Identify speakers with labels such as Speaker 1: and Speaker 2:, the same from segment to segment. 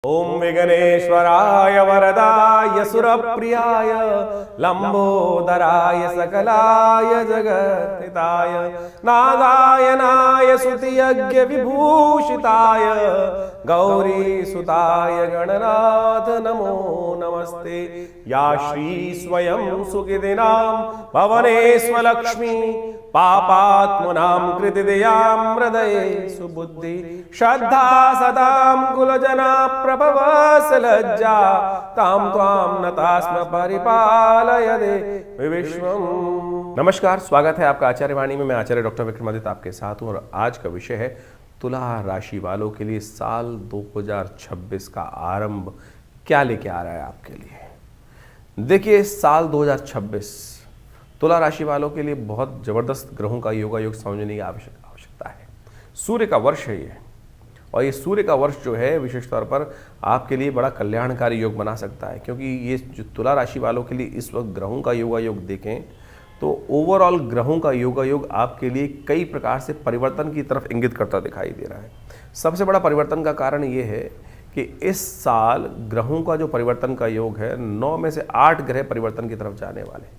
Speaker 1: ओम विघ्नेश्वराय वरदाय सुरप्रियाय लंबोदराय सकलाय जगत्हिताय नागायनाय स्तुतियज्ञ विभूषिताय गौरीसुताय गणनाथ नमो नमस्ते। या श्री स्वयं सुखिदिनां भवनेष्वलक्ष्मी पापात्मनां कृतिदयां हृदये सुबुद्धि श्रद्धा सदां कुलजना प्रभवसलज्जा तां त्वां नतास्म परिपालय दे विश्वम। नमस्कार, स्वागत है आपका आचार्य वाणी में। मैं आचार्य डॉक्टर विक्रमादित्य आपके साथ हूँ और आज का विषय है तुला राशि वालों के लिए साल 2026 का आरंभ क्या लेके आ रहा है आपके लिए। देखिए, साल 2026 तुला राशि वालों के लिए बहुत जबरदस्त ग्रहों का योग समझने की आवश्यकता है। सूर्य का वर्ष है ये, और ये सूर्य का वर्ष जो है विशेष तौर पर आपके लिए बड़ा कल्याणकारी योग बना सकता है, क्योंकि ये जो तुला राशि वालों के लिए इस वक्त ग्रहों का योग देखें तो ओवरऑल ग्रहों का योग आपके लिए कई प्रकार से परिवर्तन की तरफ इंगित करता दिखाई दे रहा है। सबसे बड़ा परिवर्तन का कारण ये है कि इस साल ग्रहों का जो परिवर्तन का योग है, 9 में से 8 ग्रह परिवर्तन की तरफ जाने वाले,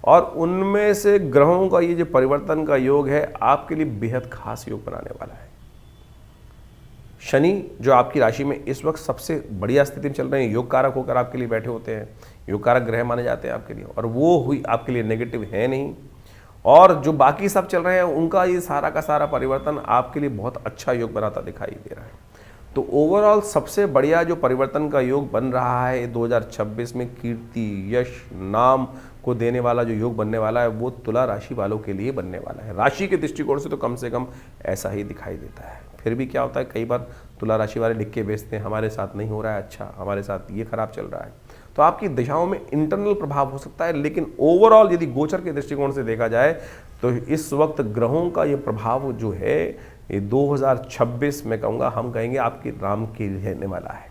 Speaker 1: और उनमें से ग्रहों का ये जो परिवर्तन का योग है आपके लिए बेहद खास योग बनाने वाला है। शनि जो आपकी राशि में इस वक्त सबसे बढ़िया स्थिति में चल रहे हैं, योग कारक होकर आपके लिए बैठे होते हैं, योग कारक ग्रह माने जाते हैं आपके लिए, और वो हुई आपके लिए नेगेटिव है नहीं। और जो बाकी सब चल रहे हैं उनका ये सारा का सारा परिवर्तन आपके लिए बहुत अच्छा योग बनाता दिखाई दे रहा है। तो ओवरऑल सबसे बढ़िया जो परिवर्तन का योग बन रहा है 2026 में, कीर्ति यश नाम को देने वाला जो योग बनने वाला है, वो तुला राशि वालों के लिए बनने वाला है। राशि के दृष्टिकोण से तो कम ऐसा ही दिखाई देता है। फिर भी क्या होता है, कई बार तुला राशि वाले लिख के बेचते हैं हमारे साथ नहीं हो रहा है अच्छा, हमारे साथ ये खराब चल रहा है। तो आपकी दिशाओं में इंटरनल प्रभाव हो सकता है, लेकिन ओवरऑल यदि गोचर के दृष्टिकोण से देखा जाए तो इस वक्त ग्रहों का ये प्रभाव जो है ये 2026 में कहूँगा, हम कहेंगे आपकी राम की रहने वाला है,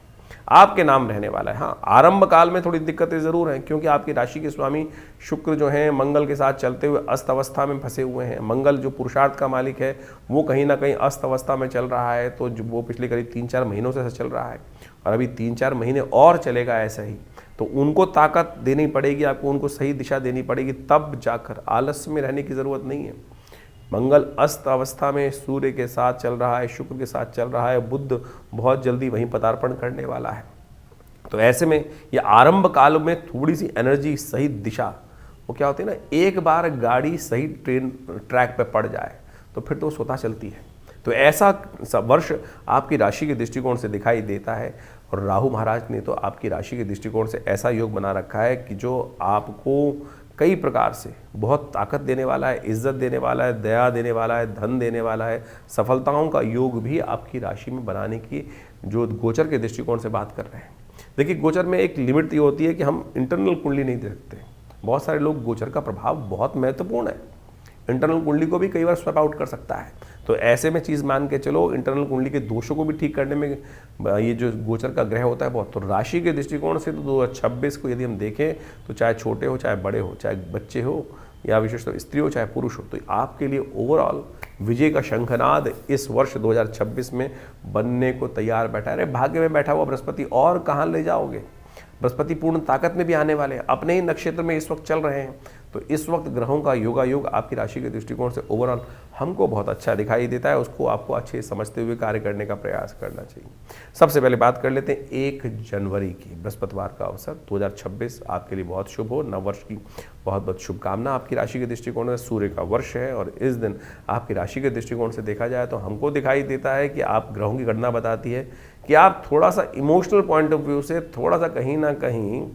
Speaker 1: आपके नाम रहने वाला है। हाँ, आरंभ काल में थोड़ी दिक्कतें ज़रूर हैं, क्योंकि आपकी राशि के स्वामी शुक्र जो हैं मंगल के साथ चलते हुए अस्त अवस्था में फंसे हुए हैं। मंगल जो पुरुषार्थ का मालिक है वो कहीं ना कहीं अस्त अवस्था में चल रहा है, तो वो पिछले करीब 3-4 महीनों से चल रहा है, और अभी 3-4 महीने और चलेगा ऐसा ही। तो उनको ताकत देनी पड़ेगी आपको, उनको सही दिशा देनी पड़ेगी, तब जाकर आलस्य में रहने की ज़रूरत नहीं है। मंगल अस्त अवस्था में सूर्य के साथ चल रहा है, शुक्र के साथ चल रहा है, बुध बहुत जल्दी वहीं पदार्पण करने वाला है। तो ऐसे में ये आरंभ काल में थोड़ी सी एनर्जी, सही दिशा, वो क्या होती है ना, एक बार गाड़ी सही ट्रैक पे पड़ जाए तो फिर तो वो स्वतः चलती है। तो ऐसा वर्ष आपकी राशि के दृष्टिकोण से दिखाई देता है, और राहु महाराज ने तो आपकी राशि के दृष्टिकोण से ऐसा योग बना रखा है कि जो आपको कई प्रकार से बहुत ताकत देने वाला है, इज्जत देने वाला है, दया देने वाला है, धन देने वाला है। सफलताओं का योग भी आपकी राशि में बनाने की जो गोचर के दृष्टिकोण से बात कर रहे हैं। देखिए, गोचर में एक लिमिट ये होती है कि हम इंटरनल कुंडली नहीं देखते। बहुत सारे लोग, गोचर का प्रभाव बहुत महत्वपूर्ण है, इंटरनल कुंडली को भी कई बार स्वैप आउट कर सकता है। तो ऐसे में चीज़ मान के चलो, इंटरनल कुंडली के दोषों को भी ठीक करने में ये जो गोचर का ग्रह होता है बहुत। तो राशि के दृष्टिकोण से तो 2026 को यदि हम देखें तो चाहे छोटे हो, चाहे बड़े हो, चाहे बच्चे हो या विशेषतः स्त्री हो, चाहे पुरुष हो, तो आपके लिए ओवरऑल विजय का शंखनाद इस वर्ष 2026 में बनने को तैयार बैठा है। अरे भाग्य में बैठा हुआ बृहस्पति और कहाँ ले जाओगे। बृहस्पति पूर्ण ताकत में भी आने वाले हैं, अपने ही नक्षत्र में इस वक्त चल रहे हैं। तो इस वक्त ग्रहों का योग आपकी राशि के दृष्टिकोण से ओवरऑल हमको बहुत अच्छा दिखाई देता है। उसको आपको अच्छे समझते हुए कार्य करने का प्रयास करना चाहिए। सबसे पहले बात कर लेते हैं 1 जनवरी की, बृहस्पतिवार का अवसर 2026 आपके लिए बहुत शुभ हो। नव वर्ष की बहुत बहुत शुभकामना। आपकी राशि के दृष्टिकोण से सूर्य का वर्ष है, और इस दिन आपकी राशि के दृष्टिकोण से देखा जाए तो हमको दिखाई देता है कि आप, ग्रहों की गणना बताती है कि आप थोड़ा सा इमोशनल पॉइंट ऑफ व्यू से थोड़ा सा कहीं ना कहीं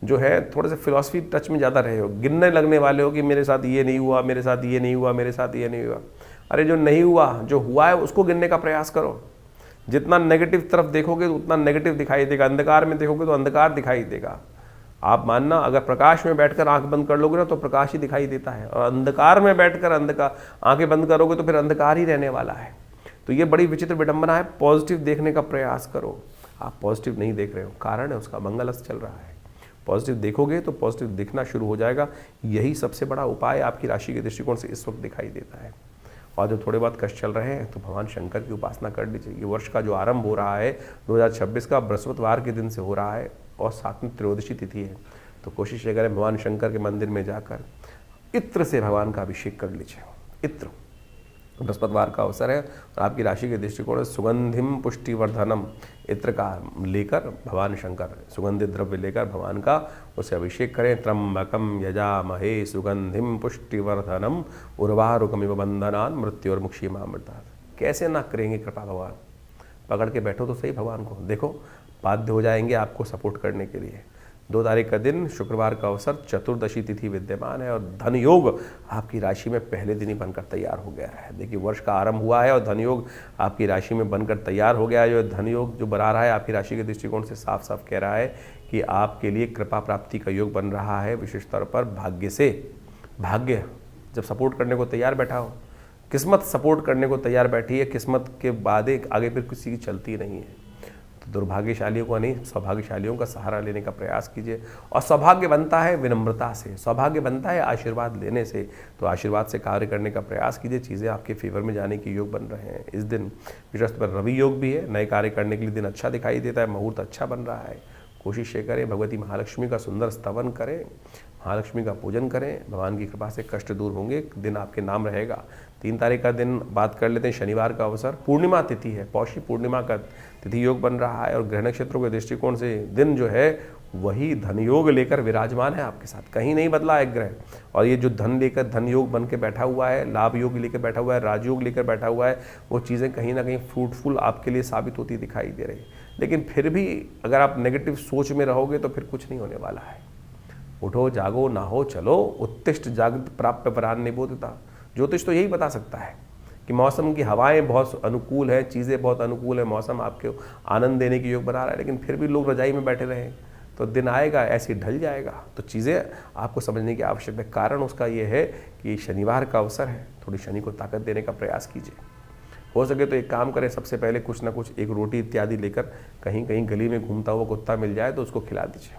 Speaker 1: जो है थोड़े से फिलॉसफी टच में ज़्यादा रहे हो, गिनने लगने वाले हो कि मेरे साथ ये नहीं हुआ, मेरे साथ ये नहीं हुआ, मेरे साथ ये नहीं हुआ। अरे जो नहीं हुआ, जो हुआ है उसको गिनने का प्रयास करो। जितना नेगेटिव तरफ देखोगे तो उतना नेगेटिव दिखाई देगा, अंधकार में देखोगे तो अंधकार दिखाई देगा। आप मानना, अगर प्रकाश में बैठकर आंख बंद कर लोगे ना तो प्रकाश ही दिखाई देता है, और अंधकार में बैठकर आंखें बंद करोगे तो फिर अंधकार ही रहने वाला है। तो ये बड़ी विचित्र विडंबना है। पॉजिटिव देखने का प्रयास करो। आप पॉजिटिव नहीं देख रहे हो, कारण है उसका, मंगल अस्त चल रहा है। पॉजिटिव देखोगे तो पॉजिटिव दिखना शुरू हो जाएगा। यही सबसे बड़ा उपाय आपकी राशि के दृष्टिकोण से इस वक्त दिखाई देता है। और जो थोड़े बहुत कष्ट चल रहे हैं तो भगवान शंकर की उपासना कर लीजिए। ये वर्ष का जो आरंभ हो रहा है 2026 का बृहस्पतिवार के दिन से हो रहा है और साथ में त्रयोदशी तिथि है, तो कोशिश ये करें भगवान शंकर के मंदिर में जाकर इत्र से भगवान का अभिषेक कर लीजिए। इत्र बृहस्पतिवार का अवसर है और आपकी राशि के दृष्टिकोण से सुगंधिम पुष्टिवर्धनम इत्र का लेकर भगवान शंकर सुगंधित द्रव्य लेकर भगवान का उसे अभिषेक करें। त्र्यंबकम यजामहे सुगंधिम पुष्टिवर्धनम उर्वारुकमिव बंधनान मृत्योर्मुक्षीमामृतात्। कैसे ना करेंगे कृपा भगवान, पकड़ के बैठो तो सही भगवान को, देखो बाध्य हो जाएंगे आपको सपोर्ट करने के लिए। 2 तारीख का दिन शुक्रवार का अवसर, चतुर्दशी तिथि विद्यमान है और धन योग आपकी राशि में पहले दिन ही बनकर तैयार हो गया है। देखिए वर्ष का आरंभ हुआ है और धन योग आपकी राशि में बनकर तैयार हो गया है। जो धन योग जो बना रहा है आपकी राशि के दृष्टिकोण से साफ साफ कह रहा है कि आपके लिए कृपा प्राप्ति का योग बन रहा है। विशेष तौर पर भाग्य से, भाग्य जब सपोर्ट करने को तैयार बैठा हो, किस्मत सपोर्ट करने को तैयार बैठी है, किस्मत के बाद आगे फिर किसी की चलती नहीं है। दुर्भाग्यशालियों को नहीं, सौभाग्यशालियों का सहारा लेने का प्रयास कीजिए। और सौभाग्य बनता है विनम्रता से, सौभाग्य बनता है आशीर्वाद लेने से। तो आशीर्वाद से कार्य करने का प्रयास कीजिए, चीज़ें आपके फेवर में जाने के योग बन रहे हैं। इस दिन विशेष पर रवि योग भी है, नए कार्य करने के लिए दिन अच्छा दिखाई देता है, मुहूर्त अच्छा बन रहा है। कोशिश ये करें भगवती महालक्ष्मी का सुंदर स्तवन करें, महालक्ष्मी का पूजन करें, भगवान की कृपा से कष्ट दूर होंगे, दिन आपके नाम रहेगा। 3 तारीख का दिन बात कर लेते हैं, शनिवार का अवसर, पूर्णिमा तिथि है, पौषी पूर्णिमा का तिथि योग बन रहा है और ग्रह नक्षत्रों के दृष्टिकोण से दिन जो है वही धन योग लेकर विराजमान है आपके साथ, कहीं नहीं बदला है ग्रह। और ये जो धन लेकर धन योग बन के बैठा हुआ है, लाभ योग लेकर बैठा हुआ है, राजयोग लेकर बैठा हुआ है, वो चीज़ें कहीं ना कहीं फ्रूटफुल आपके लिए साबित होती दिखाई दे रही। लेकिन फिर भी अगर आप नेगेटिव सोच में रहोगे तो फिर कुछ नहीं होने वाला है। उठो जागो नाहो चलो, उत्तिष्ठ जागृत प्राप्य परान निबोधता। ज्योतिष तो यही बता सकता है कि मौसम की हवाएं बहुत अनुकूल है, चीज़ें बहुत अनुकूल है, मौसम आपके आनंद देने की योग बना रहा है, लेकिन फिर भी लोग रजाई में बैठे रहें तो दिन आएगा ऐसे ढल जाएगा। तो चीज़ें आपको समझने की आवश्यकता है। कारण उसका ये है कि शनिवार का अवसर है, थोड़ी शनि को ताकत देने का प्रयास कीजिए। हो सके तो एक काम करें, सबसे पहले कुछ ना कुछ एक रोटी इत्यादि लेकर कहीं कहीं गली में घूमता हुआ कुत्ता मिल जाए तो उसको खिला दीजिए,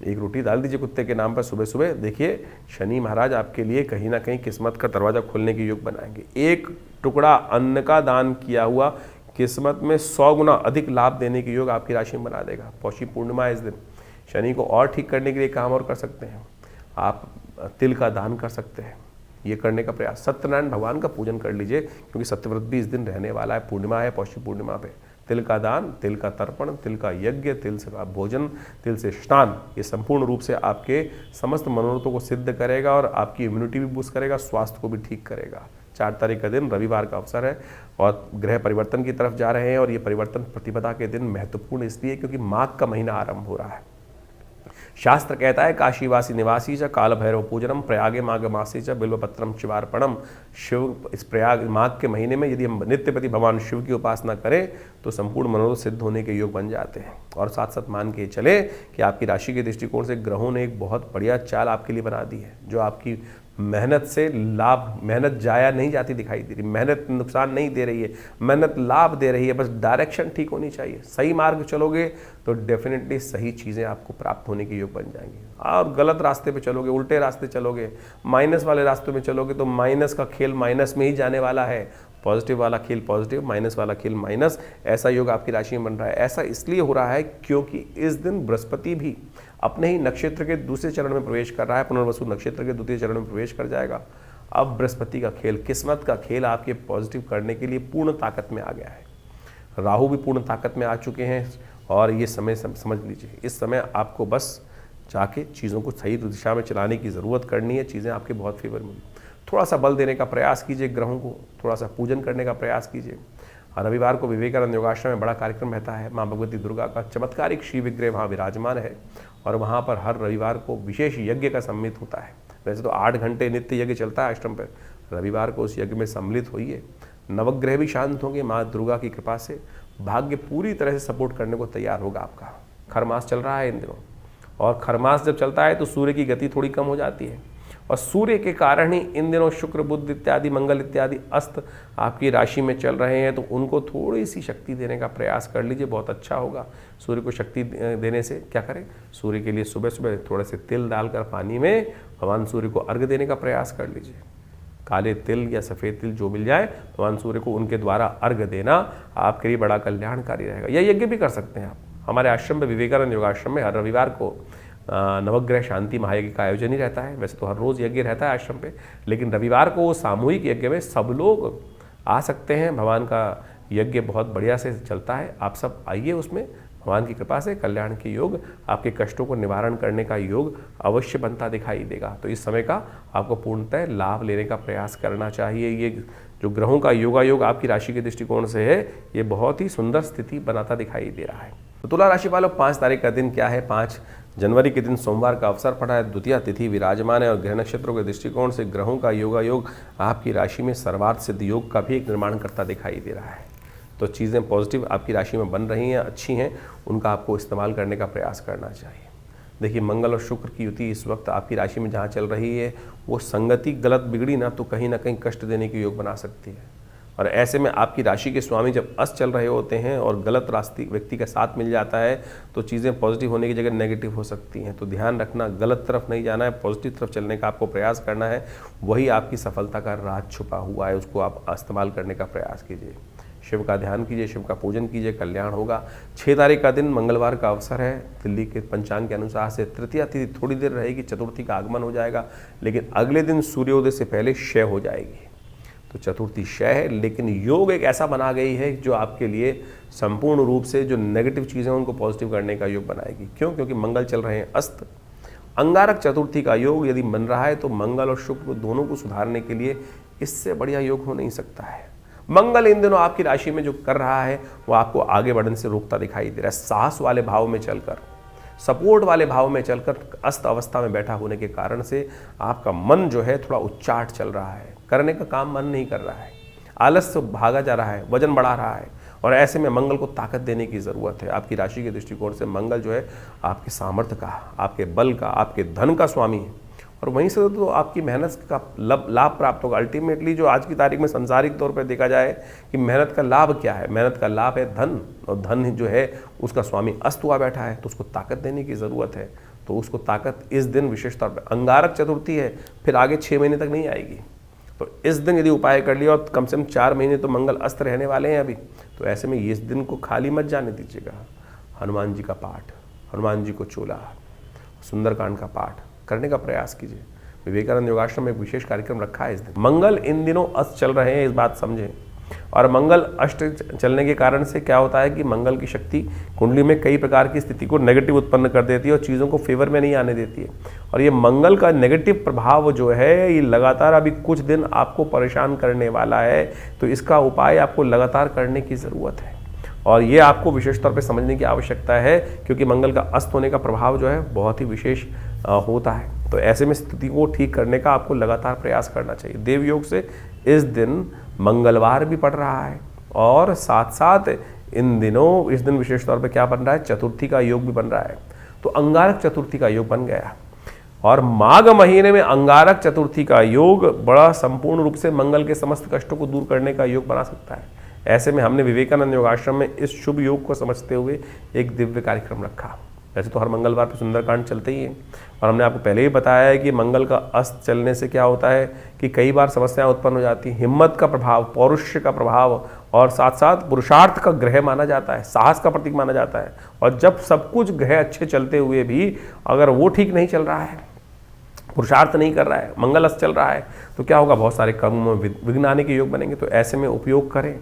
Speaker 1: एक रोटी डाल दीजिए कुत्ते के नाम पर सुबह सुबह। देखिए शनि महाराज आपके लिए कहीं ना कहीं किस्मत का दरवाज़ा खोलने की योग बनाएंगे। एक टुकड़ा अन्न का दान किया हुआ किस्मत में 100 गुना अधिक लाभ देने की योग आपकी राशि में बना देगा। पौषी पूर्णिमा इस दिन शनि को और ठीक करने के लिए काम और कर सकते हैं, आप तिल का दान कर सकते हैं, ये करने का प्रयास। सत्यनारायण भगवान का पूजन कर लीजिए क्योंकि सत्यव्रत भी इस दिन रहने वाला है, पूर्णिमा है, पौषी पूर्णिमा पे। तिल का दान, तिल का तर्पण, तिल का यज्ञ, तिल से का भोजन, तिल से स्नान, ये संपूर्ण रूप से आपके समस्त मनोरथों को सिद्ध करेगा और आपकी इम्यूनिटी भी बूस्ट करेगा, स्वास्थ्य को भी ठीक करेगा। 4 तारीख का दिन रविवार का अवसर है और ग्रह परिवर्तन की तरफ जा रहे हैं और ये परिवर्तन प्रतिपदा के दिन महत्वपूर्ण इसलिए क्योंकि माघ का महीना आरंभ हो रहा है। शास्त्र कहता है काशीवासी निवासी च काल भैरव पूजनम प्रयागे माघ मासी च बिल्वपत्रम शिवार्पणम। शिव इस प्रयाग माघ के महीने में यदि हम नित्यपति भगवान शिव की उपासना करें तो संपूर्ण मनोरथ सिद्ध होने के योग बन जाते हैं। और साथ साथ मान के चले कि आपकी राशि के दृष्टिकोण से ग्रहों ने एक बहुत बढ़िया चाल आपके लिए बना दी है, जो आपकी मेहनत से लाभ, मेहनत जाया नहीं जाती दिखाई दे रही, मेहनत नुकसान नहीं दे रही है, मेहनत लाभ दे रही है, बस डायरेक्शन ठीक होनी चाहिए। सही मार्ग चलोगे तो डेफिनेटली सही चीज़ें आपको प्राप्त होने के योग बन जाएंगी। और गलत रास्ते पे चलोगे, उल्टे रास्ते चलोगे, माइनस वाले रास्तों में चलोगे तो माइनस का खेल माइनस में ही जाने वाला है, पॉजिटिव वाला खेल पॉजिटिव, माइनस वाला खेल माइनस। ऐसा योग आपकी राशि में बन रहा है। ऐसा इसलिए हो रहा है क्योंकि इस दिन बृहस्पति भी अपने ही नक्षत्र के दूसरे चरण में प्रवेश कर रहा है, पुनर्वसु नक्षत्र के द्वितीय चरण में प्रवेश कर जाएगा। अब बृहस्पति का खेल, किस्मत का खेल आपके पॉजिटिव करने के लिए पूर्ण ताकत में आ गया है। राहु भी पूर्ण ताकत में आ चुके हैं और ये समय समझ लीजिए, इस समय आपको बस जाके चीज़ों को सही दिशा में चलाने की ज़रूरत करनी है। चीज़ें आपके बहुत फेवर में, थोड़ा सा बल देने का प्रयास कीजिए, ग्रहों को थोड़ा सा पूजन करने का प्रयास कीजिए। रविवार को विवेकानंद योगाश्रम में बड़ा कार्यक्रम रहता है, माँ भगवती दुर्गा का चमत्कारिक श्री विग्रह वहाँ विराजमान है और वहाँ पर हर रविवार को विशेष यज्ञ का सम्मिलित होता है। वैसे तो 8 घंटे नित्य यज्ञ चलता है आश्रम पर, रविवार को उस यज्ञ में सम्मिलित होइए। नवग्रह भी शांत होंगे, माँ दुर्गा की कृपा से भाग्य पूरी तरह से सपोर्ट करने को तैयार होगा आपका। खरमास चल रहा है इन दिनों और खरमास जब चलता है तो सूर्य की गति थोड़ी कम हो जाती है और सूर्य के कारण ही इन दिनों शुक्र बुध इत्यादि मंगल इत्यादि अस्त आपकी राशि में चल रहे हैं, तो उनको थोड़ी सी शक्ति देने का प्रयास कर लीजिए, बहुत अच्छा होगा। सूर्य को शक्ति देने से क्या करें, सूर्य के लिए सुबह सुबह थोड़े से तिल डालकर पानी में भगवान सूर्य को अर्घ्य देने का प्रयास कर लीजिए। काले तिल या सफ़ेद तिल जो मिल जाए भगवान सूर्य को उनके द्वारा अर्घ देना आपके लिए बड़ा कल्याणकारी रहेगा। यह यज्ञ भी कर सकते हैं आप। हमारे आश्रम में, विवेकानंद योगाश्रम में, हर रविवार को नवग्रह शांति महायज्ञ का आयोजन ही रहता है। वैसे तो हर रोज़ यज्ञ रहता है आश्रम पे, लेकिन रविवार को सामूहिक यज्ञ में सब लोग आ सकते हैं। भगवान का यज्ञ बहुत बढ़िया से चलता है, आप सब आइए उसमें। भगवान की कृपा से कल्याण के योग, आपके कष्टों को निवारण करने का योग अवश्य बनता दिखाई देगा। तो इस समय का आपको पूर्णतः लाभ लेने का प्रयास करना चाहिए। ये जो ग्रहों का योगा योग आपकी राशि के दृष्टिकोण से है, ये बहुत ही सुंदर स्थिति बनाता दिखाई दे रहा है। तो तुला राशि वालों, 5 तारीख का दिन क्या है? 5 जनवरी के दिन सोमवार का अवसर पड़ा है, द्वितीया तिथि विराजमान है और ग्रह नक्षत्रों के दृष्टिकोण से ग्रहों का योगा योग आपकी राशि में सर्वार्थ सिद्ध योग का भी एक निर्माण करता दिखाई दे रहा है। तो चीज़ें पॉजिटिव आपकी राशि में बन रही हैं, अच्छी हैं, उनका आपको इस्तेमाल करने का प्रयास करना चाहिए। देखिए, मंगल और शुक्र की युति इस वक्त आपकी राशि में जहाँ चल रही है, वो संगति गलत बिगड़ी ना तो कहीं ना कहीं कष्ट देने के योग बना सकती है। और ऐसे में आपकी राशि के स्वामी जब अस्त चल रहे होते हैं और गलत रास्ते व्यक्ति का साथ मिल जाता है, तो चीज़ें पॉजिटिव होने की जगह नेगेटिव हो सकती हैं। तो ध्यान रखना, गलत तरफ नहीं जाना है, पॉजिटिव तरफ चलने का आपको प्रयास करना है। वही आपकी सफलता का राज छुपा हुआ है, उसको आप इस्तेमाल करने का प्रयास कीजिए। शिव का ध्यान कीजिए, शिव का पूजन कीजिए, कल्याण होगा। 6 तारीख का दिन मंगलवार का अवसर है। दिल्ली के पंचांग के अनुसार से तृतीया तिथि थोड़ी देर रहेगी, चतुर्थी का आगमन हो जाएगा, लेकिन अगले दिन सूर्योदय से पहले क्षय हो जाएगी। तो चतुर्थी क्षय है, लेकिन योग एक ऐसा बना गई है जो आपके लिए संपूर्ण रूप से जो नेगेटिव चीज़ें हैं उनको पॉजिटिव करने का योग बनाएगी। क्यों? क्योंकि मंगल चल रहे हैं अस्त। अंगारक चतुर्थी का योग यदि बन रहा है तो मंगल और शुक्र दोनों को सुधारने के लिए इससे बढ़िया योग हो नहीं सकता है। मंगल इन दिनों आपकी राशि में जो कर रहा है वो आपको आगे बढ़ने से रोकता दिखाई दे रहा है। साहस वाले भाव में चलकर, सपोर्ट वाले भाव में चलकर अस्त अवस्था में बैठा होने के कारण से आपका मन जो है थोड़ा उच्चाट चल रहा है, करने का काम मन नहीं कर रहा है, आलस्य भागा जा रहा है, वजन बढ़ा रहा है। और ऐसे में मंगल को ताकत देने की ज़रूरत है। आपकी राशि के दृष्टिकोण से मंगल जो है आपके सामर्थ्य का, आपके बल का, आपके धन का स्वामी है, और वहीं से तो आपकी मेहनत का लाभ प्राप्त होगा। अल्टीमेटली जो आज की तारीख में सांसारिक तौर पर देखा जाए कि मेहनत का लाभ क्या है, मेहनत का लाभ है धन, और धन जो है उसका स्वामी अस्त हुआ बैठा है, तो उसको ताकत देने की ज़रूरत है। तो उसको ताकत इस दिन विशेष तौर पर, अंगारक चतुर्थी है, फिर आगे 6 महीने तक नहीं आएगी। तो इस दिन यदि उपाय कर लिया, और कम से कम 4 महीने तो मंगल अस्त रहने वाले हैं अभी, तो ऐसे में इस दिन को खाली मत जाने दीजिएगा। हनुमान जी का पाठ, हनुमान जी को चोला, सुंदरकांड का पाठ करने का प्रयास कीजिए। विवेकानंद योगाश्रम में एक विशेष कार्यक्रम रखा है इस दिन। मंगल इन दिनों अस्त चल रहे हैं, इस बात समझें। और मंगल अष्ट चलने के कारण से क्या होता है कि मंगल की शक्ति कुंडली में कई प्रकार की स्थिति को नेगेटिव उत्पन्न कर देती है और चीज़ों को फेवर में नहीं आने देती है। और ये मंगल का नेगेटिव प्रभाव जो है ये लगातार अभी कुछ दिन आपको परेशान करने वाला है। तो इसका उपाय आपको लगातार करने की ज़रूरत है, और ये आपको विशेष तौर पे समझने की आवश्यकता है, क्योंकि मंगल का अस्त होने का प्रभाव जो है बहुत ही विशेष होता है। तो ऐसे में स्थिति को ठीक करने का आपको लगातार प्रयास करना चाहिए। देव योग से इस दिन मंगलवार भी पड़ रहा है, और साथ साथ इन दिनों इस दिन विशेष तौर पे क्या बन रहा है, चतुर्थी का योग भी बन रहा है। तो अंगारक चतुर्थी का योग बन गया, और माघ महीने में अंगारक चतुर्थी का योग बड़ा संपूर्ण रूप से मंगल के समस्त कष्टों को दूर करने का योग बना सकता है। ऐसे में हमने विवेकानंद योगाश्रम में इस शुभ योग को समझते हुए एक दिव्य कार्यक्रम रखा। वैसे तो हर मंगलवार पर सुंदरकांड चलते ही हैं, और हमने आपको पहले ही बताया है कि मंगल का अस्त चलने से क्या होता है कि कई बार समस्याएं उत्पन्न हो जाती हैं। हिम्मत का प्रभाव, पौरुष का प्रभाव, और साथ साथ पुरुषार्थ का ग्रह माना जाता है, साहस का प्रतीक माना जाता है। और जब सब कुछ ग्रह अच्छे चलते हुए भी अगर वो ठीक नहीं चल रहा है, पुरुषार्थ नहीं कर रहा है, मंगल अस्त चल रहा है, तो क्या होगा, बहुत सारे कर्म में विघ्न आने के योग बनेंगे। तो ऐसे में उपयोग करें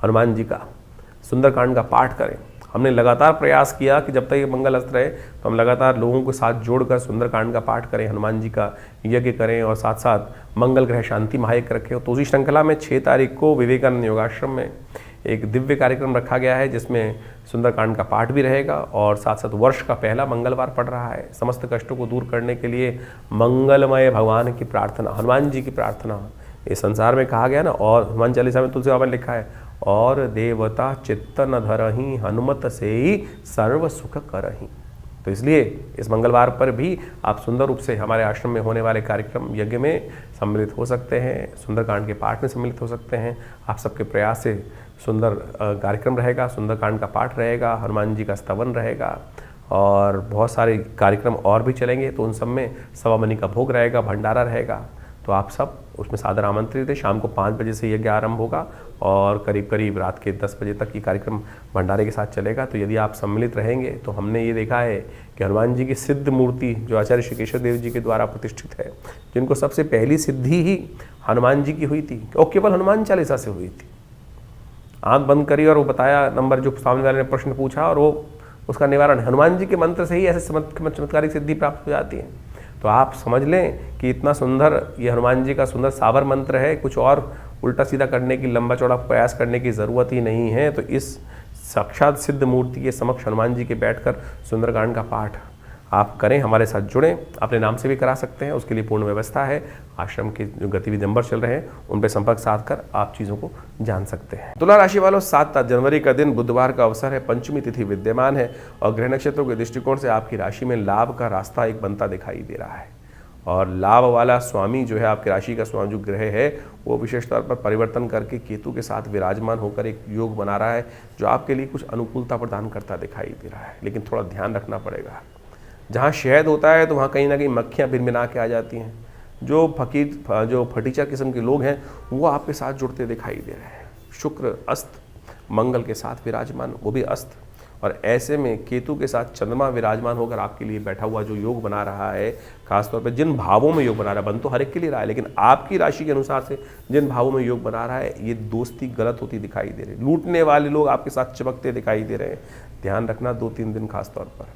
Speaker 1: हनुमान जी का, सुंदरकांड का पाठ करें। हमने लगातार प्रयास किया कि जब तक ये मंगल अस्त रहे तो हम लगातार लोगों को साथ जोड़कर सुंदरकांड का पाठ करें, हनुमान जी का यज्ञ करें, और साथ साथ मंगल ग्रह शांति महायज्ञ रखें। तो उसी श्रृंखला में 6 तारीख को विवेकानंद योगाश्रम में एक दिव्य कार्यक्रम रखा गया है, जिसमें सुंदरकांड का पाठ भी रहेगा, और साथ साथ वर्ष का पहला मंगलवार पड़ रहा है। समस्त कष्टों को दूर करने के लिए मंगलमय भगवान की प्रार्थना, हनुमान जी की प्रार्थना इस संसार में कहा गया ना। और हनुमान चालीसा में तुलसी बाबा ने लिखा है, और देवता चित्त न धरहि, हनुमत से ही सर्व सुख करहि। तो इसलिए इस मंगलवार पर भी आप सुंदर रूप से हमारे आश्रम में होने वाले कार्यक्रम यज्ञ में सम्मिलित हो सकते हैं, सुंदरकांड के पाठ में सम्मिलित हो सकते हैं। आप सबके प्रयास से सुंदर कार्यक्रम रहेगा, सुंदरकांड का पाठ रहेगा, हनुमान जी का स्तवन रहेगा, और बहुत सारे कार्यक्रम और भी चलेंगे। तो उन सब में सवा मनी का भोग रहेगा, भंडारा रहेगा। तो आप सब उसमें सादर आमंत्रित है। शाम को 5 बजे से यज्ञ आरंभ होगा और करीब करीब रात के 10 बजे तक ये कार्यक्रम भंडारे के साथ चलेगा। तो यदि आप सम्मिलित रहेंगे तो हमने ये देखा है कि हनुमान जी की सिद्ध मूर्ति जो आचार्य श्री केशव देव जी के द्वारा प्रतिष्ठित है, जिनको सबसे पहली सिद्धि ही हनुमान जी की हुई थी और केवल हनुमान चालीसा से हुई थी। आंख बंद करी और वो बताया नंबर जो सामने वाले ने प्रश्न पूछा और वो उसका निवारण हनुमान जी के मंत्र से ही ऐसे चमत्कारिक सिद्धि प्राप्त हो जाती है। तो आप समझ लें कि इतना सुंदर ये हनुमान जी का सुंदर सावर मंत्र है, कुछ और उल्टा सीधा करने की, लंबा चौड़ा प्रयास करने की ज़रूरत ही नहीं है। तो इस साक्षात सिद्ध मूर्ति के समक्ष हनुमान जी के बैठकर सुंदरकांड का पाठ आप करें, हमारे साथ जुड़ें। अपने नाम से भी करा सकते हैं, उसके लिए पूर्ण व्यवस्था है। आश्रम के जो गतिविधि नंबर चल रहे हैं उन पर संपर्क साध कर आप चीज़ों को जान सकते हैं। तुला राशि वालों, 7 जनवरी का दिन बुधवार का अवसर है, पंचमी तिथि विद्यमान है और ग्रह नक्षत्रों के दृष्टिकोण से आपकी राशि में लाभ का रास्ता एक बनता दिखाई दे रहा है। और लाभ वाला स्वामी जो है, आपकी राशि का स्वामी जो ग्रह है, वो विशेष तौर पर परिवर्तन करके केतु के साथ विराजमान होकर एक योग बना रहा है जो आपके लिए कुछ अनुकूलता प्रदान करता दिखाई दे रहा है। लेकिन थोड़ा ध्यान रखना पड़ेगा, जहाँ शहद होता है तो वहाँ कहीं ना कहीं मक्खियाँ भिनभिना के आ जाती हैं। जो फटीचर किस्म के लोग हैं वो आपके साथ जुड़ते दिखाई दे रहे हैं। शुक्र अस्त मंगल के साथ विराजमान, वो भी अस्त, और ऐसे में केतु के साथ चंद्रमा विराजमान होकर आपके लिए बैठा हुआ जो योग बना रहा है, खासतौर पर जिन भावों में योग बना रहा है, बन तो हर एक के लिए रहा है, लेकिन आपकी राशि के अनुसार से जिन भावों में योग बना रहा है, ये दोस्ती गलत होती दिखाई दे रही है। लूटने वाले लोग आपके साथ चिपकते दिखाई दे रहे हैं। ध्यान रखना 2-3 दिन खासतौर पर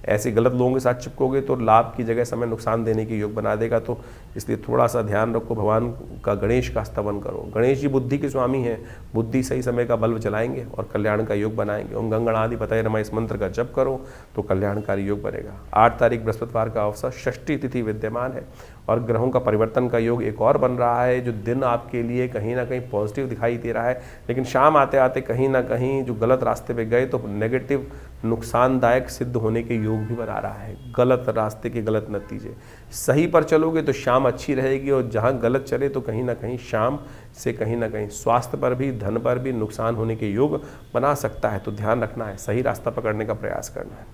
Speaker 1: ऐसे गलत लोगों के साथ चिपकोगे तो लाभ की जगह समय नुकसान देने के योग बना देगा। तो इसलिए थोड़ा सा ध्यान रखो। भगवान का गणेश का स्तवन करो। गणेश जी बुद्धि के स्वामी हैं, बुद्धि सही समय का बल्ब चलाएंगे और कल्याण का योग बनाएंगे। ओम गंगणादि पतये नमः इस मंत्र का जप करो तो कल्याणकारी योग बनेगा। 8 तारीख बृहस्पतिवार का अवसर, षष्ठी तिथि विद्यमान है और ग्रहों का परिवर्तन का योग एक और बन रहा है, जो दिन आपके लिए कहीं ना कहीं पॉजिटिव दिखाई दे रहा है, लेकिन शाम आते आते कहीं ना कहीं जो गलत रास्ते पे गए तो नेगेटिव नुकसानदायक सिद्ध होने के योग भी बना रहा है। गलत रास्ते के गलत नतीजे, सही पर चलोगे तो शाम अच्छी रहेगी और जहाँ गलत चले तो कहीं ना कहीं शाम से कहीं ना कहीं स्वास्थ्य पर भी, धन पर भी नुकसान होने के योग बना सकता है। तो ध्यान रखना है, सही रास्ता पकड़ने का प्रयास करना है।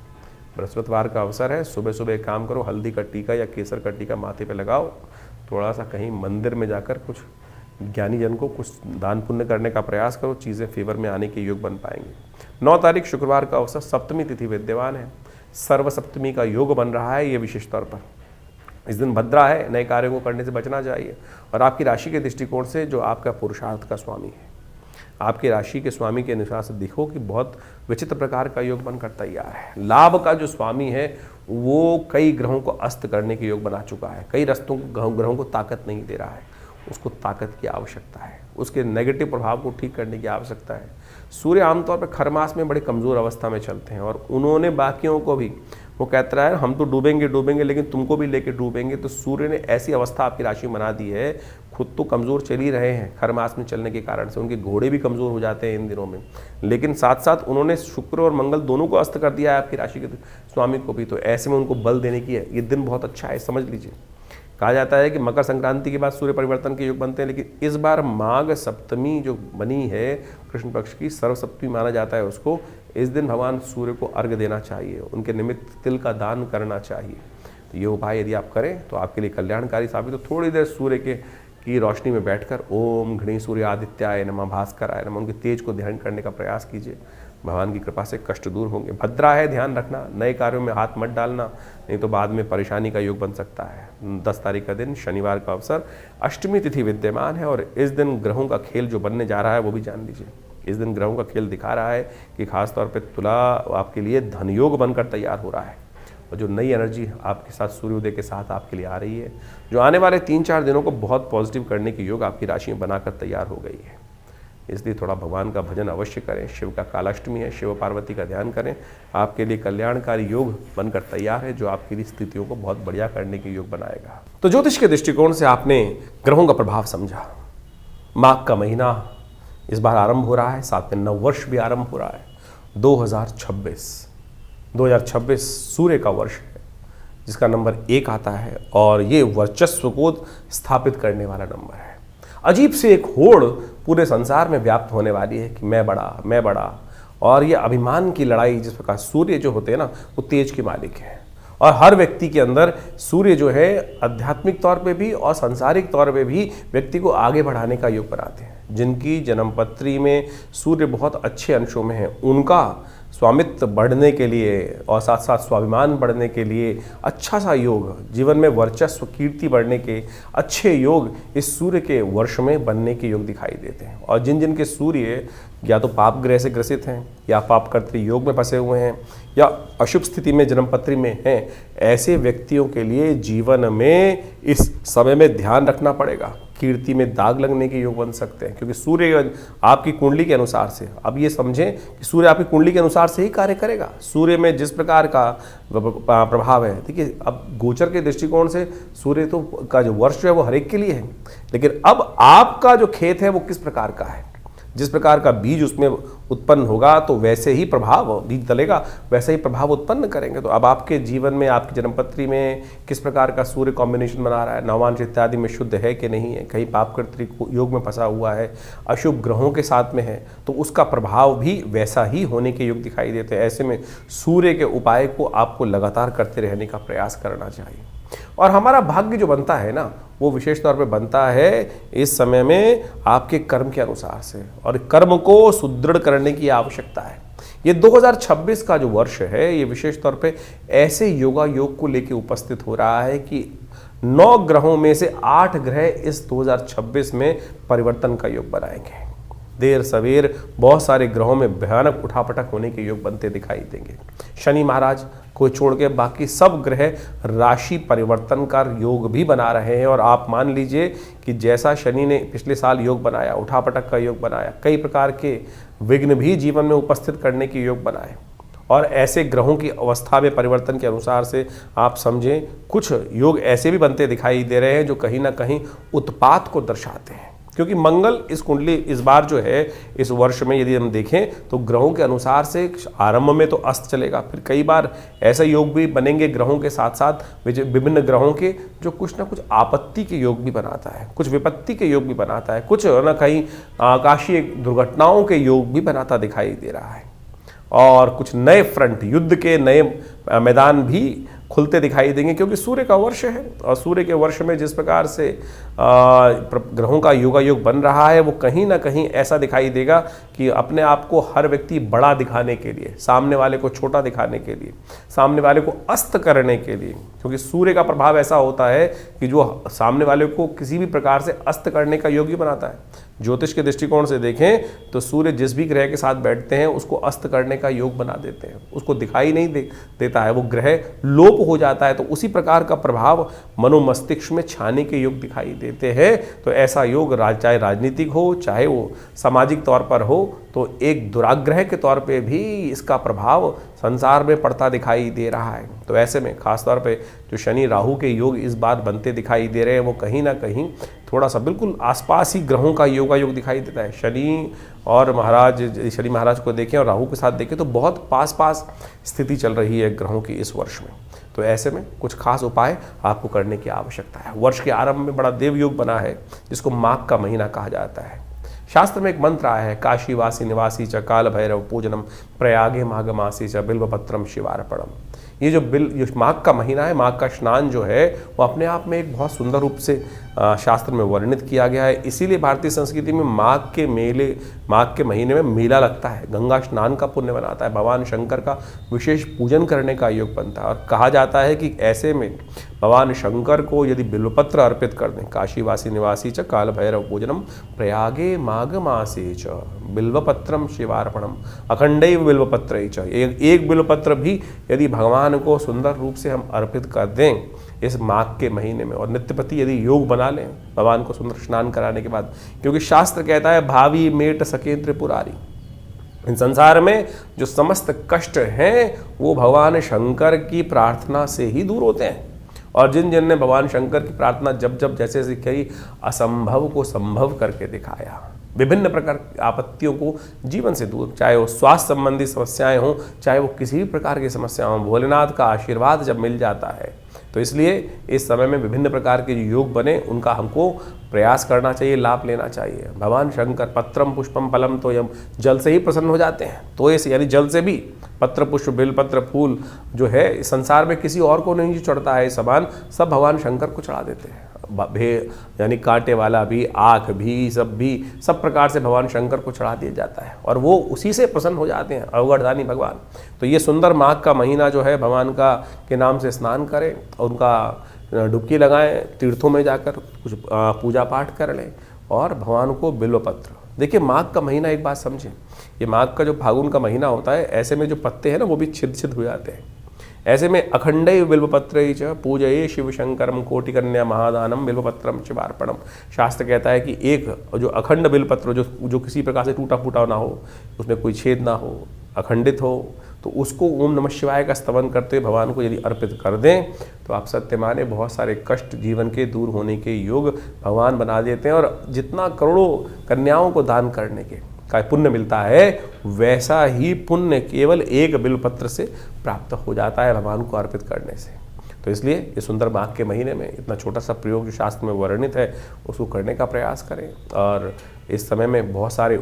Speaker 1: बृहस्पतिवार का अवसर है, सुबह सुबह एक काम करो, हल्दी का टीका या केसर का टीका माथे पे लगाओ, थोड़ा सा कहीं मंदिर में जाकर कुछ ज्ञानी जन को कुछ दान पुण्य करने का प्रयास करो, चीज़ें फेवर में आने के योग बन पाएंगे। 9 तारीख शुक्रवार का अवसर, सप्तमी तिथि विद्यमान है, सर्व सप्तमी का योग बन रहा है। ये विशेष तौर पर इस दिन भद्रा है, नए कार्यों को करने से बचना चाहिए। और आपकी राशि के दृष्टिकोण से जो आपका पुरुषार्थ का स्वामी है, आपकी राशि के स्वामी के अनुसार से देखो कि बहुत विचित्र प्रकार का योग बनकर तैयार है। लाभ का जो स्वामी है वो कई ग्रहों को अस्त करने के योग बना चुका है, कई ग्रहों को ताकत नहीं दे रहा है, उसको ताकत की आवश्यकता है, उसके नेगेटिव प्रभाव को ठीक करने की आवश्यकता है। सूर्य आमतौर पर खरमास में बड़े कमज़ोर अवस्था में चलते हैं और उन्होंने बाकियों को भी, वो कहता है हम तो डूबेंगे लेकिन तुमको भी लेके डूबेंगे। तो सूर्य ने ऐसी अवस्था आपकी राशि में बना दी है, खुद तो कमज़ोर चल ही रहे हैं खरमास में चलने के कारण से, उनके घोड़े भी कमज़ोर हो जाते हैं इन दिनों में, लेकिन साथ साथ उन्होंने शुक्र और मंगल दोनों को अस्त कर दिया है आपकी राशि के स्वामी को भी। तो ऐसे में उनको बल देने की है, ये दिन बहुत अच्छा है, समझ लीजिए। कहा जाता है कि मकर संक्रांति के बाद सूर्य परिवर्तन के योग बनते हैं, लेकिन इस बार माघ सप्तमी जो बनी है कृष्ण पक्ष की, सर्व सप्तमी माना जाता है उसको। इस दिन भगवान सूर्य को अर्घ्य देना चाहिए, उनके निमित्त तिल का दान करना चाहिए। तो ये उपाय यदि आप करें तो आपके लिए कल्याणकारी साबित हो। थोड़ी देर सूर्य की रोशनी में बैठकर ओम घृणी सूर्य आदित्याय नमः भास्कराय नमः, उनके तेज को ध्यान करने का प्रयास कीजिए, भगवान की कृपा से कष्ट दूर होंगे। भद्रा है, ध्यान रखना, नए कार्यों में हाथ मत डालना, नहीं तो बाद में परेशानी का योग बन सकता है। 10 तारीख का दिन शनिवार का अवसर, अष्टमी तिथि विद्यमान है और इस दिन ग्रहों का खेल जो बनने जा रहा है वो भी जान लीजिए। इस दिन ग्रहों का खेल दिखा रहा है कि खासतौर पर तुला आपके लिए धन योग बनकर तैयार हो रहा है और जो नई एनर्जी आपके साथ सूर्योदय के साथ आपके लिए आ रही है, जो आने वाले 3-4 दिनों को बहुत पॉजिटिव करने के योग आपकी राशि में बनाकर तैयार हो गई है। इसलिए थोड़ा भगवान का भजन अवश्य करें। शिव का कालाष्टमी है, शिव पार्वती का ध्यान करें, आपके लिए कल्याणकारी योग बनकर तैयार है, जो आपकी स्थितियों को बहुत बढ़िया करने के योग बनाएगा। तो ज्योतिष के दृष्टिकोण से आपने ग्रहों का प्रभाव समझा। माघ का महीना इस बार आरंभ हो रहा है, साथ में नव वर्ष भी आरंभ हो रहा है। 2026 सूर्य का वर्ष है, जिसका नंबर 1 आता है और ये वर्चस्व को स्थापित करने वाला नंबर है। अजीब से एक होड़ पूरे संसार में व्याप्त होने वाली है कि मैं बड़ा, और ये अभिमान की लड़ाई, जिस प्रकार सूर्य जो होते हैं ना वो तेज के मालिक हैं, और हर व्यक्ति के अंदर सूर्य जो है आध्यात्मिक तौर पे भी और सांसारिक तौर पे भी व्यक्ति को आगे बढ़ाने का योग बनाते हैं। जिनकी जन्मपत्री में सूर्य बहुत अच्छे अंशों में है, उनका स्वामित्व बढ़ने के लिए और साथ साथ स्वाभिमान बढ़ने के लिए अच्छा सा योग, जीवन में वर्चस्व कीर्ति बढ़ने के अच्छे योग इस सूर्य के वर्ष में बनने के योग दिखाई देते हैं। और जिन जिन के सूर्य या तो पाप ग्रह से ग्रसित हैं या पाप कर्तृ योग में फंसे हुए हैं या अशुभ स्थिति में जन्मपत्री में हैं, ऐसे व्यक्तियों के लिए जीवन में इस समय में ध्यान रखना पड़ेगा। कीर्ति में दाग लगने के योग बन सकते हैं, क्योंकि सूर्य आपकी कुंडली के अनुसार से, अब ये समझें कि सूर्य आपकी कुंडली के अनुसार से ही कार्य करेगा। सूर्य में जिस प्रकार का प्रभाव है, देखिए अब गोचर के दृष्टिकोण से सूर्य तो का जो वर्ष है वो हर एक के लिए है, लेकिन अब आपका जो खेत है वो किस प्रकार का है, जिस प्रकार का बीज उसमें उत्पन्न होगा तो वैसे ही प्रभाव, बीज डलेगा वैसे ही प्रभाव उत्पन्न करेंगे। तो अब आपके जीवन में, आपकी जन्मपत्री में किस प्रकार का सूर्य कॉम्बिनेशन बना रहा है, नवांश इत्यादि में शुद्ध है कि नहीं है, कहीं पाप कर्तृ योग में फंसा हुआ है, अशुभ ग्रहों के साथ में है, तो उसका प्रभाव भी वैसा ही होने के योग दिखाई देते हैं। ऐसे में सूर्य के उपाय को आपको लगातार करते रहने का प्रयास करना चाहिए। और हमारा भाग्य जो बनता है ना, वो विशेष तौर पे बनता है इस समय में आपके कर्म के अनुसार से, और कर्म को सुदृढ़ करने की आवश्यकता है। ये 2026 का जो वर्ष है, ये विशेष तौर पे ऐसे योगा योग को लेके उपस्थित हो रहा है कि 9 ग्रहों में से 8 ग्रह इस 2026 में परिवर्तन का योग बनाएंगे। देर सवेर बहुत सारे ग्रहों में भयानक उठापटक होने के योग बनते दिखाई देंगे। शनि महाराज को छोड़ के बाकी सब ग्रह राशि परिवर्तन का योग भी बना रहे हैं। और आप मान लीजिए कि जैसा शनि ने पिछले साल योग बनाया, उठापटक का योग बनाया, कई प्रकार के विघ्न भी जीवन में उपस्थित करने के योग बनाए, और ऐसे ग्रहों की अवस्था में परिवर्तन के अनुसार से आप समझें कुछ योग ऐसे भी बनते दिखाई दे रहे हैं जो कहीं ना कहीं उत्पात को दर्शाते हैं। क्योंकि मंगल इस कुंडली इस बार जो है इस वर्ष में यदि हम देखें तो ग्रहों के अनुसार से आरंभ में तो अस्त चलेगा, फिर कई बार ऐसे योग भी बनेंगे ग्रहों के साथ साथ विभिन्न ग्रहों के, जो कुछ ना कुछ आपत्ति के योग भी बनाता है, कुछ विपत्ति के योग भी बनाता है, कुछ ना कहीं आकाशीय दुर्घटनाओं के योग भी बनाता दिखाई दे रहा है। और कुछ नए फ्रंट, युद्ध के नए मैदान भी खुलते दिखाई देंगे, क्योंकि सूर्य का वर्ष है। और सूर्य के वर्ष में जिस प्रकार से ग्रहों का योगा योग बन रहा है, वो कहीं ना कहीं ऐसा दिखाई देगा कि अपने आप को हर व्यक्ति बड़ा दिखाने के लिए, सामने वाले को छोटा दिखाने के लिए, सामने वाले को अस्त करने के लिए, क्योंकि सूर्य का प्रभाव ऐसा होता है कि जो सामने वाले को किसी भी प्रकार से अस्त करने का योग ही बनाता है। ज्योतिष के दृष्टिकोण से देखें तो सूर्य जिस भी ग्रह के साथ बैठते हैं उसको अस्त करने का योग बना देते हैं, उसको दिखाई नहीं देता है, वो ग्रह लोप हो जाता है। तो उसी प्रकार का प्रभाव मनोमस्तिष्क में छाने के योग दिखाई देते हैं। तो ऐसा योग चाहे राजनीतिक हो, चाहे वो सामाजिक तौर पर हो, तो एक दुराग्रह के तौर पे भी इसका प्रभाव संसार में पड़ता दिखाई दे रहा है। तो ऐसे में खासतौर पे जो शनि राहु के योग इस बार बनते दिखाई दे रहे हैं, वो कहीं ना कहीं थोड़ा सा बिल्कुल आसपास ही ग्रहों का योगा योग दिखाई देता है। शनि महाराज को देखें और राहु के साथ देखें तो बहुत पास पास स्थिति चल रही है ग्रहों की इस वर्ष में। तो ऐसे में कुछ खास उपाय आपको करने की आवश्यकता है। वर्ष के आरंभ में बड़ा देव योग बना है, जिसको माघ का महीना कहा जाता है। शास्त्र में एक मंत्र आया है, काशीवासी निवासी च काल भैरव पूजनम प्रयागे माघ मासी च बिल्वपत्रम शिवार्पणम। ये जो माघ का महीना है, माघ का स्नान जो है, वो अपने आप में एक बहुत सुंदर रूप से शास्त्र में वर्णित किया गया है। इसीलिए भारतीय संस्कृति में माघ के महीने में मेला लगता है, गंगा स्नान का पुण्य बनाता है, भगवान शंकर का विशेष पूजन करने का योग बनता है। और कहा जाता है कि ऐसे में भगवान शंकर को यदि बिल्वपत्र अर्पित कर दें, काशीवासी निवासी च काल भैरव पूजनम प्रयागे माघ मासे च बिल्वपत्रम शिवार्पणम अखंडैव बिल्वपत्र च, एक बिल्वपत्र भी यदि भगवान को सुंदर रूप से हम अर्पित कर दें इस माघ के महीने में, और नित्यपति यदि योग बना लें भगवान को सुंदर स्नान कराने के बाद, क्योंकि शास्त्र कहता है भावी मेट सके त्रिपुरारी, इन संसार में जो समस्त कष्ट हैं वो भगवान शंकर की प्रार्थना से ही दूर होते हैं। और जिन जिन ने भगवान शंकर की प्रार्थना जब जब जैसे जैसे कई असंभव को संभव करके दिखाया, विभिन्न प्रकार की आपत्तियों को जीवन से दूर, चाहे वो स्वास्थ्य संबंधी समस्याएं हों, चाहे वो किसी भी प्रकार की समस्या हों, भोलेनाथ का आशीर्वाद जब मिल जाता है, तो इसलिए इस समय में विभिन्न प्रकार के जो योग बने उनका हमको प्रयास करना चाहिए, लाभ लेना चाहिए। भगवान शंकर पत्रम पुष्पम फलम तोयम, जल से ही प्रसन्न हो जाते हैं। तो ऐसे यानी जल से भी पत्र पुष्प बेल पत्र फूल जो है संसार में किसी और को नहीं चढ़ता है, सामान सब भगवान शंकर को चढ़ा देते हैं। यानी कांटे वाला भी, आँख भी, सब प्रकार से भगवान शंकर को चढ़ा दिया जाता है और वो उसी से प्रसन्न हो जाते हैं, अवगढ़दानी भगवान। तो ये सुंदर माघ का महीना जो है भगवान का के नाम से स्नान करें और उनका डुबकी लगाएं, तीर्थों में जाकर कुछ पूजा पाठ कर लें और भगवान को बिल्वपत्र। देखिए माघ का महीना एक बात समझें, ये माघ का जो फागुन का महीना होता है, ऐसे में जो पत्ते हैं ना वो भी छिद हो जाते हैं। ऐसे में अखंडैव बिल्वपत्रैः च पूजये शिव शंकरम कोटिकन्या महादानम बिल्वपत्रम शिवार्पणम। शास्त्र कहता है कि एक जो अखंड बिल्वपत्र जो किसी प्रकार से टूटा फूटा ना हो, उसमें कोई छेद ना हो, अखंडित हो, तो उसको ओम नमः शिवाय का स्तवन करते हुए भगवान को यदि अर्पित कर दें तो आप सत्य माने बहुत सारे कष्ट जीवन के दूर होने के योग भगवान बना देते हैं। और जितना करोड़ों कन्याओं को दान करने के का पुण्य मिलता है, वैसा ही पुण्य केवल एक बिल्वपत्र से प्राप्त हो जाता है भगवान को अर्पित करने से। तो इसलिए ये सुंदर माघ के महीने में इतना छोटा सा प्रयोग जो शास्त्र में वर्णित है उसको करने का प्रयास करें। और इस समय में बहुत सारे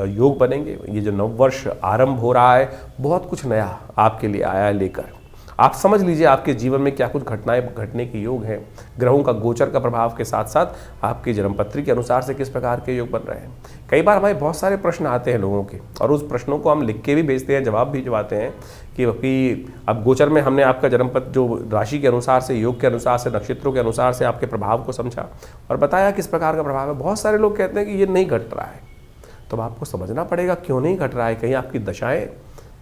Speaker 1: योग बनेंगे। ये जो नववर्ष आरंभ हो रहा है, बहुत कुछ नया आपके लिए आया है लेकर। आप समझ लीजिए आपके जीवन में क्या कुछ घटनाएं घटने के योग हैं। ग्रहों का गोचर का प्रभाव के साथ साथ आपकी जन्मपत्री के अनुसार से किस प्रकार के योग बन रहे हैं। कई बार हमारे बहुत सारे प्रश्न आते हैं लोगों के और उस प्रश्नों को हम लिख के भी भेजते हैं, जवाब भी दिलवाते हैं कि अब गोचर में हमने आपका जन्मपत्र जो राशि के अनुसार से, योग के अनुसार से, नक्षत्रों के अनुसार से आपके प्रभाव को समझा और बताया किस प्रकार का प्रभाव है। बहुत सारे लोग कहते हैं कि ये नहीं घट रहा है, तो आपको समझना पड़ेगा क्यों नहीं घट रहा है। कहीं आपकी दशाएं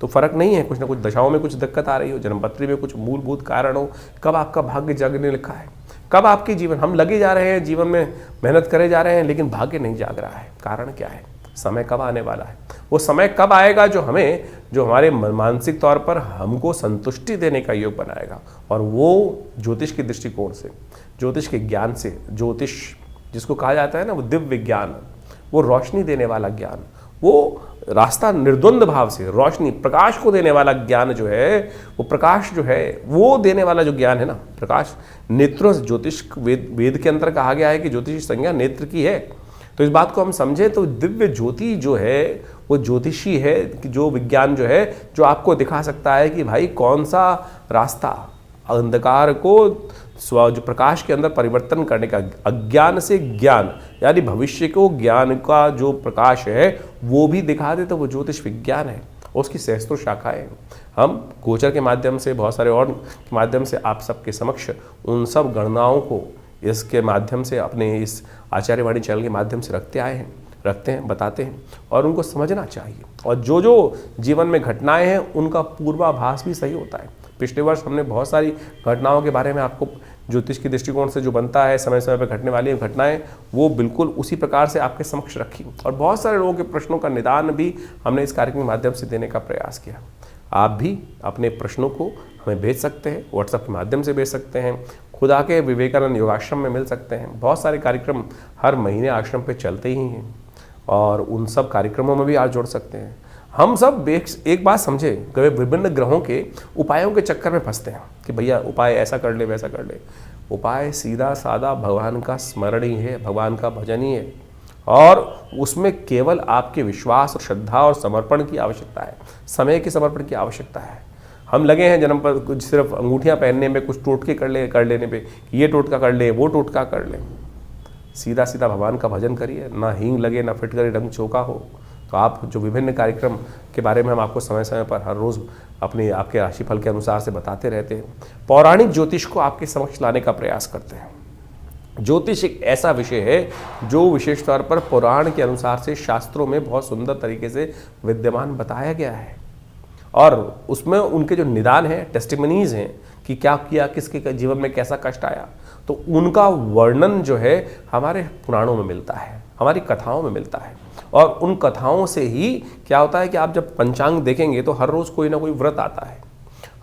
Speaker 1: तो फर्क नहीं है, कुछ ना कुछ दशाओं में कुछ दिक्कत आ रही हो, जन्मपत्री में कुछ मूलभूत कारण हो, कब आपका भाग्य जागने लिखा है, कब आपके जीवन हम लगे जा रहे हैं, जीवन में मेहनत करे जा रहे हैं लेकिन भाग्य नहीं जाग रहा है। कारण क्या है? समय कब आने वाला है? वो समय कब आएगा जो हमारे मानसिक तौर पर हमको संतुष्टि देने का योग बनाएगा। और वो ज्योतिष के दृष्टिकोण से, ज्योतिष के ज्ञान से, ज्योतिष जिसको कहा जाता है ना वो दिव्य ज्ञान, वो रोशनी देने वाला ज्ञान, वो रास्ता निर्द्वंद भाव से रोशनी प्रकाश को देने वाला ज्ञान जो है, वो प्रकाश जो है वो देने वाला जो ज्ञान है ना, प्रकाश नेत्रों से ज्योतिष वेद के अंदर कहा गया है कि ज्योतिष संज्ञा नेत्र की है। तो इस बात को हम समझें तो दिव्य ज्योति जो है वो ज्योतिषी है, जो विज्ञान जो है जो आपको दिखा सकता है कि भाई कौन सा रास्ता अंधकार को जो प्रकाश के अंदर परिवर्तन करने का, अज्ञान से ज्ञान यानी भविष्य को ज्ञान का जो प्रकाश है वो भी दिखा दे, तो वो ज्योतिष विज्ञान है। उसकी सहस्त्रों शाखाएं हैं। हम गोचर के माध्यम से, बहुत सारे और के माध्यम से आप सबके समक्ष उन सब गणनाओं को इसके माध्यम से अपने इस आचार्यवाणी चैनल के माध्यम से रखते हैं, बताते हैं और उनको समझना चाहिए। और जो जीवन में घटनाएं हैं उनका पूर्वाभास भी सही होता है। पिछले वर्ष हमने बहुत सारी घटनाओं के बारे में आपको ज्योतिष के दृष्टिकोण से जो बनता है, समय समय पर घटने वाली घटनाएं, वो बिल्कुल उसी प्रकार से आपके समक्ष रखी और बहुत सारे लोगों के प्रश्नों का निदान भी हमने इस कार्यक्रम के माध्यम से देने का प्रयास किया। आप भी अपने प्रश्नों को हमें भेज सकते हैं, व्हाट्सएप के माध्यम से भेज सकते हैं, खुद आके विवेकानंद योगाश्रम में मिल सकते हैं। बहुत सारे कार्यक्रम हर महीने आश्रम पे चलते ही हैं और उन सब कार्यक्रमों में भी आप जुड़ सकते हैं। हम सब एक बात समझे, कभी विभिन्न ग्रहों के उपायों के चक्कर में फंसते हैं कि भैया उपाय ऐसा कर ले, वैसा कर ले। उपाय सीधा साधा भगवान का स्मरण ही है, भगवान का भजन ही है और उसमें केवल आपके विश्वास और श्रद्धा और समर्पण की आवश्यकता है, समय के समर्पण की आवश्यकता है। हम लगे हैं जन्म पर कुछ सिर्फ अंगूठियाँ पहनने में, कुछ टोटके कर लेने पे, ये टोटका कर ले, वो टोटका कर ले। सीधा सीधा भगवान का भजन करिए, ना हींग लगे ना फिटकरी रंग चौका हो। तो आप जो विभिन्न कार्यक्रम के बारे में हम आपको समय समय पर हर रोज़ आपके राशिफल के अनुसार से बताते रहते हैं, पौराणिक ज्योतिष को आपके समक्ष लाने का प्रयास करते हैं। ज्योतिष एक ऐसा विषय है जो विशेष तौर पर पुराण के अनुसार से शास्त्रों में बहुत सुंदर तरीके से विद्यमान बताया गया है और उसमें उनके जो निदान हैं, टेस्टिमनीज हैं कि क्या किया, किसके जीवन में कैसा कष्ट आया, तो उनका वर्णन जो है हमारे पुराणों में मिलता है, हमारी कथाओं में मिलता है। और उन कथाओं से ही क्या होता है कि आप जब पंचांग देखेंगे तो हर रोज़ कोई ना कोई व्रत आता है,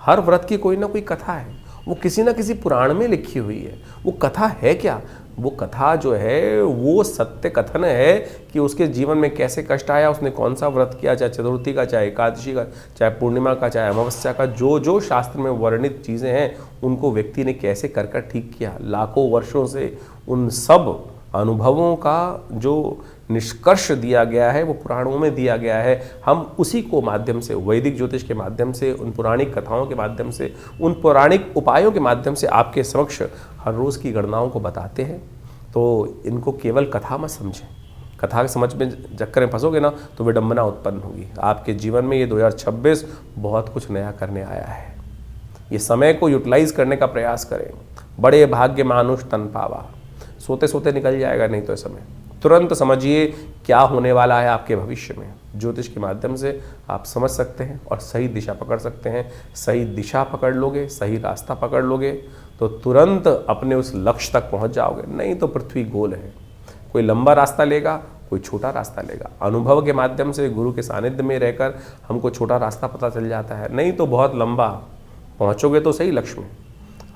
Speaker 1: हर व्रत की कोई ना कोई कथा है, वो किसी ना किसी पुराण में लिखी हुई है। वो कथा है क्या? वो कथा जो है वो सत्य कथन है कि उसके जीवन में कैसे कष्ट आया, उसने कौन सा व्रत किया, चाहे चतुर्थी का, चाहे एकादशी का, चाहे पूर्णिमा का, चाहे अमावस्या का, जो जो शास्त्र में वर्णित चीज़ें हैं उनको व्यक्ति ने कैसे कर कर ठीक किया। लाखों वर्षों से उन सब अनुभवों का जो निष्कर्ष दिया गया है वो पुराणों में दिया गया है। हम उसी को माध्यम से, वैदिक ज्योतिष के माध्यम से, उन पौराणिक कथाओं के माध्यम से, उन पौराणिक उपायों के माध्यम से आपके समक्ष हर रोज़ की गणनाओं को बताते हैं। तो इनको केवल कथा मत समझें। कथा के समझ में चक्कर में फंसोगे ना तो विडंबना उत्पन्न होगी आपके जीवन में। ये 2026 बहुत कुछ नया करने आया है। ये समय को यूटिलाइज करने का प्रयास करें। बड़े भाग्य मानुष तन पावा, सोते सोते निकल जाएगा नहीं तो समय। तुरंत समझिए क्या होने वाला है आपके भविष्य में। ज्योतिष के माध्यम से आप समझ सकते हैं और सही दिशा पकड़ सकते हैं। सही दिशा पकड़ लोगे, सही रास्ता पकड़ लोगे तो तुरंत अपने उस लक्ष्य तक पहुंच जाओगे। नहीं तो पृथ्वी गोल है, कोई लंबा रास्ता लेगा, कोई छोटा रास्ता लेगा। अनुभव के माध्यम से, गुरु के सानिध्य में रहकर हमको छोटा रास्ता पता चल जाता है, नहीं तो बहुत लंबा पहुंचोगे तो सही लक्ष्य में।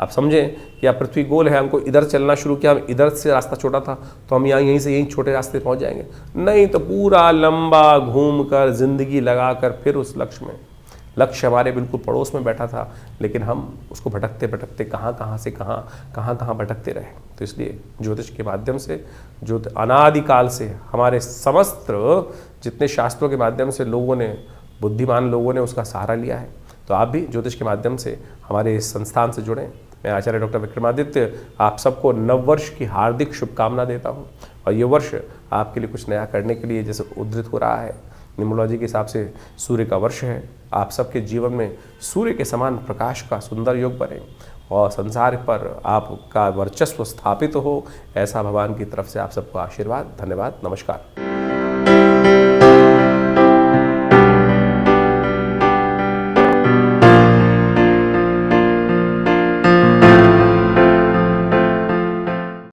Speaker 1: आप समझें कि आप पृथ्वी गोल है, हमको इधर चलना शुरू किया, हम इधर से रास्ता छोटा था तो हम यहीं से यहीं छोटे रास्ते पहुंच जाएंगे। नहीं तो पूरा लंबा घूमकर जिंदगी लगाकर फिर उस लक्ष्य में। लक्ष्य हमारे बिल्कुल पड़ोस में बैठा था लेकिन हम उसको भटकते भटकते कहाँ से कहाँ भटकते रहे। तो इसलिए ज्योतिष के माध्यम से, जो अनादिकाल से हमारे समस्त जितने शास्त्रों के माध्यम से लोगों ने, बुद्धिमान लोगों ने उसका सहारा लिया है, तो आप भी ज्योतिष के माध्यम से हमारे इस संस्थान से जुड़ें। मैं आचार्य डॉक्टर विक्रमादित्य आप सबको नववर्ष की हार्दिक शुभकामना देता हूं। और ये वर्ष आपके लिए कुछ नया करने के लिए जैसे उद्धृत हो रहा है, न्यूमरोलॉजी के हिसाब से सूर्य का वर्ष है। आप सबके जीवन में सूर्य के समान प्रकाश का सुंदर योग बने और संसार पर आपका वर्चस्व स्थापित हो, ऐसा भगवान की तरफ से आप सबको आशीर्वाद। धन्यवाद, नमस्कार।